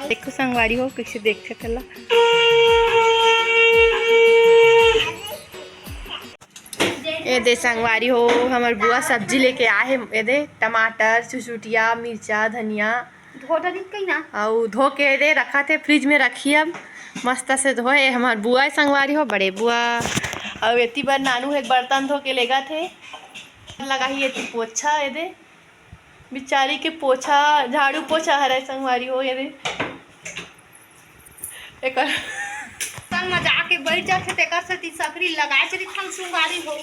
देखो संगवारी हो कैसे देखते चला। ये दे संगवारी हो हमार बुआ सब्जी लेके आए है। ये दे टमाटर चुचुटिया मिर्चा धनिया और धो के दे रखा थे फ्रिज में रखी। अब मस्त से धोए हमार बुआ संगवारी हो बड़े बुआ। और इतनी बार नानू एक बर्तन धो के लेगा थे लगा ही ये पोछा। ये दे बिचारी के पोछा झाड़ू पोछा हरा संगवारी हो। ये दे एक संग में जाके बैठ जाते तेकर से ती सकरी लगाए चली थन सुंगारी हो।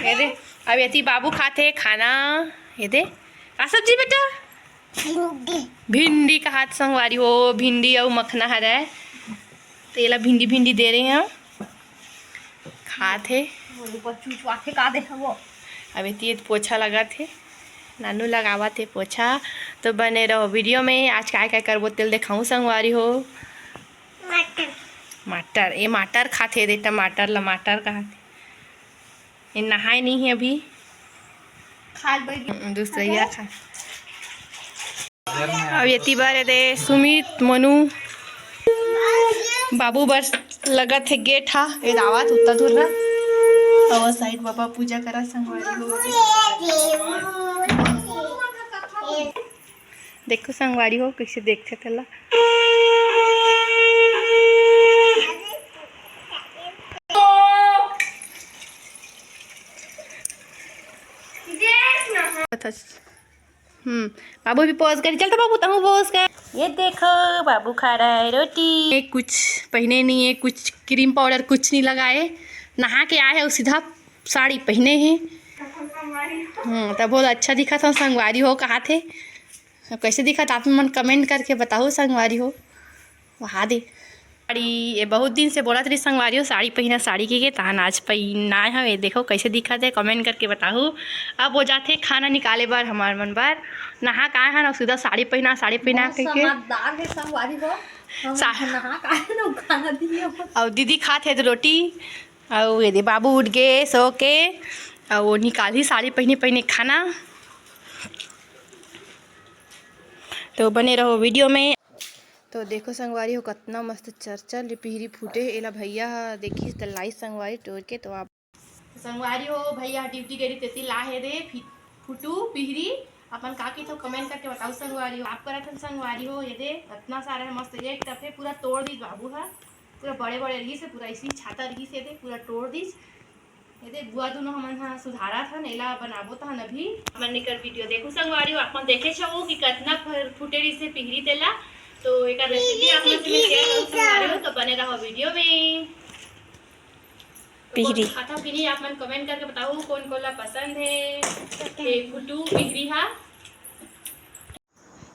ये दे अब यति बाबू खाते खाना। ये दे का सब्जी बेटा भिंडी का हाथ संगवारी हो। भिंडी और मखना हरा है तो ये भिंडी भिंडी दे रहे हैं खाते का दे वो। अब ये पोछा लगा थे नानू लगावा थे पोछा। तो बने रहो वीडियो में। आज क्या क्या करबो तेल दिखाऊं संगवारी हो। मटर ये मटर खाते दे टमाटर खाते ये नहाए नहीं है अभी दूसरा खा। अब ये बार दे सुमित मनु बाबू बस लगा थे गेट हा ये दावत उतना दूर रहा और साइड बाबा पूजा करा संगवारी हो। देखो संगवारी हो कैसे देखते चला। बाबू भी पोज कर चलता बाबू तू पोज कर। ये देखो बाबू खा रहा है रोटी। कुछ पहने नहीं है कुछ क्रीम पाउडर कुछ नहीं लगाए नहा के आए है सीधा साड़ी पहने हैं। तब बहुत अच्छा दिखा था संगवारी हो। कहा थे कैसे दिखा था आप मन कमेंट करके बताओ संगवारी हो। वहाँ दे साड़ी ये बहुत दिन से बोला थी संगवारी हो साड़ी पहना साड़ी के तहन आज पहना है। ये देखो कैसे दिखा थे कमेंट करके बताओ। अब वो जाते खाना निकाले बार हमार मन बार नहा का है ना सीधा साड़ी पहना करके और दीदी खाते थे रोटी। और ये दे बाबू उठ गए सो के और वो निकाली साड़ी पहने खाना। तो बने रहो वीडियो में। तो देखो संगवारी हो कितना मस्त चरचर पिहरी फूटे एला भैया देखी तलाई संगवारी तोड़ के। तो आप संगवारी हो भैया ड्यूटी गई तेती लाहे दे फुटू पिहरी अपन काकी तो कमेंट करके बताओ संगवारी हो। आप करत संगवारी हो। ये दे इतना सारा है मस्त एक टफे पूरा तोड़ दी बाबू हा पूरा बड़े बड़े रही से पूरा इसी छाता रही से दे पूरा तोड़ दी। ये दे बुआ दोनों हमन हाँ सुधारा था नेला बनाबो था अभी हमन निकल वीडियो देखो संगवारी हो। अपन देखे छो कि कितना फुटे रही से पिहरी देला। तो एक रेसिपी आप लोग से शेयर करूं संगवारी हो। तो बने रहो वीडियो में। पिहरी खाता पिहरी आप मन कमेंट करके बताओ कौन कौन ला पसंद है ये फुटू पिहरी हा।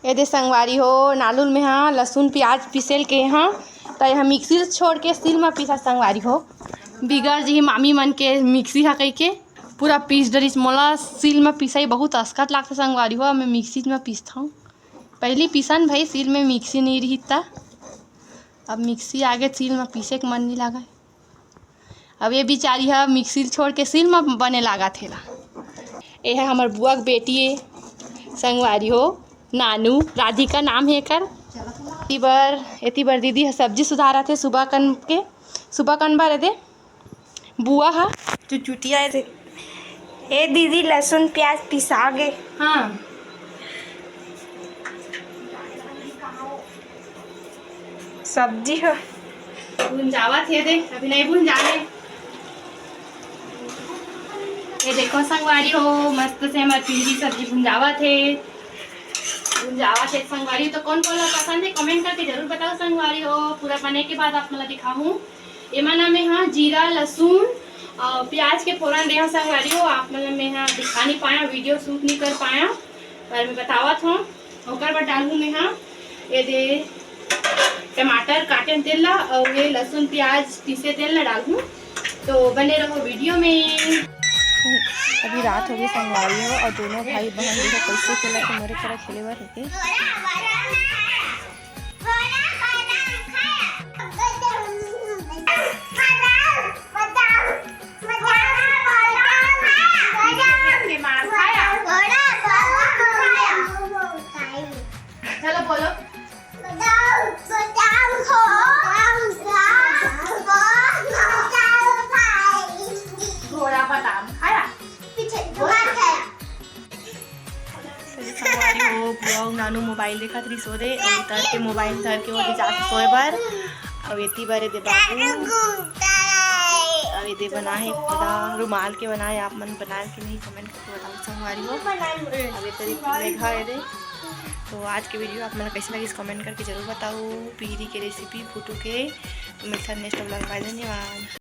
ये दे संगवारी हो नालूल में हाँ लहसुन प्याज पीसेल के हाँ तो यहाँ मिक्सी छोड़ के सिल में पीसा संगवारी हो। बिगड़ जी मामी मन के मिक्सी हा कह के पूरा पीस डरी मोला सिल में पीसाई बहुत अस्कत लगता संगवारी हो। मैं मिक्सी में पीसता हूँ पहली पीसन भाई सिल में मिक्सी नहीं रही था। अब मिक्सी आगे सिल में पीसे के मन नहीं लगा। अब ये बेचारी है मिक्सी छोड़ के सिल में बने लगा थे। ये है हमार बुआ के बेटी है संगवारी हो नानू राधिका नाम है कर। इतनी बार दीदी है सब्जी सुधारा थे सुबह कन बार दे बुआ हा चुचुटिया दे ए दीदी लहसुन प्याज पिसा गए। हाँ सब्जी हो भुंजावा थे दे अभी नहीं भुंजाने। ये देखो संगवारी हो मस्त से हमारी पिंडी सब्जी भुंजावा थे संगवारी। तो कौन कौन पसंद है कमेंट करके जरूर बताओ संगवारी हो। पूरा बने के बाद आप मतलब दिखाऊँ ये माना में हाँ जीरा लहसुन और प्याज के फोरन दे संगवारी हो। आप मतलब मैं हाँ दिखा नहीं पाया वीडियो शूट नहीं कर पाया पर मैं बतावत हूँ। ओकर बाद डालूँ मैं हाँ ये दे टमाटर काटे तेल ला और ये लहसुन प्याज पीसे तेल ला डालूँ। तो बने रहो वीडियो में। अभी रात हो गई संगवारी हो और दोनों भाई बहन देखो कैसे खेला तो मेरे तरह खेले हुए रहते। मोबाइल देखत रही सो दे और उतर के मोबाइल धर के ओदे जाके सोए बर और एती बारे दे बाबू और ये दे बना है खुदा रुमाल के बनाए आप मन बनाए कि नहीं कमेंट करके बताओ संगवारी हो अब ये तरीके में घर दे। तो आज के वीडियो आप मन कैसे लगी कमेंट करके जरूर बताओ पीरी के रेसिपी फोटो के। तो मिलता है नेक्स्ट व्लॉग में। धन्यवाद।